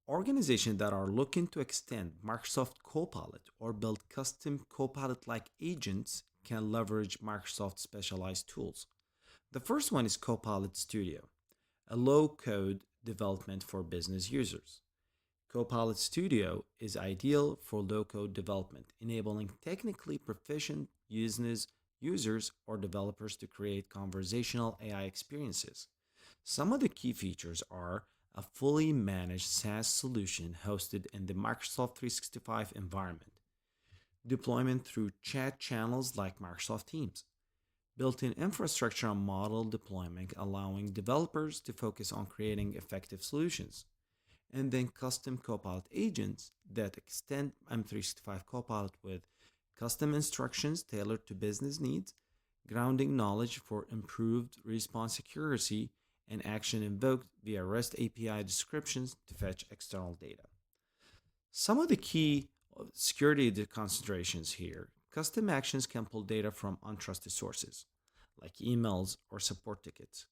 Organizations that are looking to extend Microsoft Copilot or build custom Copilot-like agents can leverage Microsoft specialized tools. The first one is Copilot Studio, a low-code development for business users. Copilot Studio is ideal for low-code development, enabling technically proficient business users or developers to create conversational AI experiences. Some of the key features are a fully managed SaaS solution hosted in the Microsoft 365 environment, deployment through chat channels like Microsoft Teams, built-in infrastructure and model deployment allowing developers to focus on creating effective solutions, and then custom Copilot agents that extend M365 Copilot with custom instructions tailored to business needs, grounding knowledge for improved response accuracy, and action invoked via REST API descriptions to fetch external data. Some of the key security considerations here: custom actions can pull data from untrusted sources, like emails or support tickets.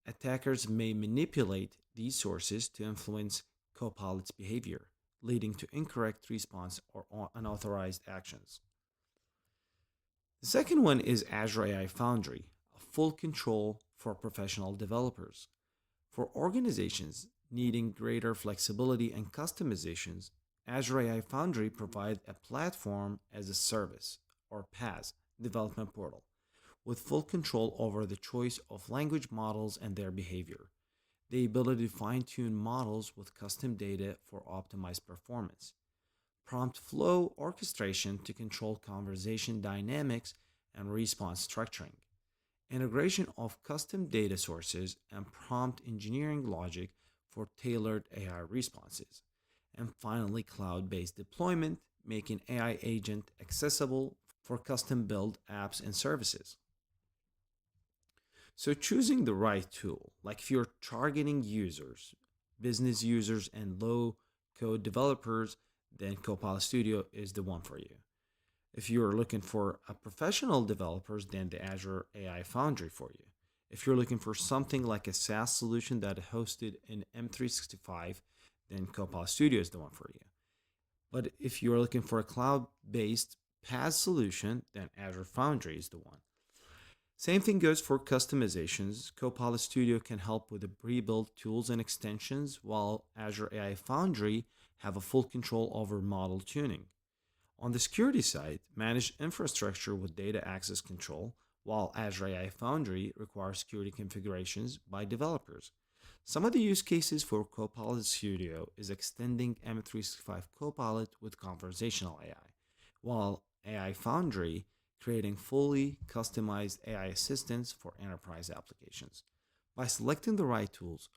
Attackers may manipulate these sources to influence Copilot's behavior, leading to incorrect response or unauthorized actions. The second one is Azure AI Foundry, a full control for professional developers. For organizations needing greater flexibility and customizations, Azure AI Foundry provides a platform as a service, or PaaS, development portal, with full control over the choice of language models and their behavior, the ability to fine-tune models with custom data for optimized performance, prompt flow orchestration to control conversation dynamics and response structuring, integration of custom data sources and prompt engineering logic for tailored AI responses, and finally, cloud-based deployment, making AI agent accessible for custom-built apps and services. So choosing the right tool, like if you're targeting users, business users and low code developers, then Copilot Studio is the one for you. If you're looking for a professional developers, then the Azure AI Foundry for you. If you're looking for something like a SaaS solution that is hosted in M365, then Copilot Studio is the one for you. But if you're looking for a cloud-based PaaS solution, then Azure Foundry is the one. Same thing goes for customizations. Copilot Studio can help with the pre-built tools and extensions, while Azure AI Foundry have a full control over model tuning. On the security side, manage infrastructure with data access control, while Azure AI Foundry requires security configurations by developers. Some of the use cases for Copilot Studio is extending M365 Copilot with conversational AI, while AI Foundry creating fully customized AI assistants for enterprise applications. By selecting the right tools,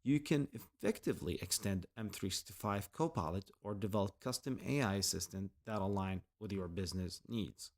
you can effectively extend M365 Copilot or develop custom AI assistants that align with your business needs.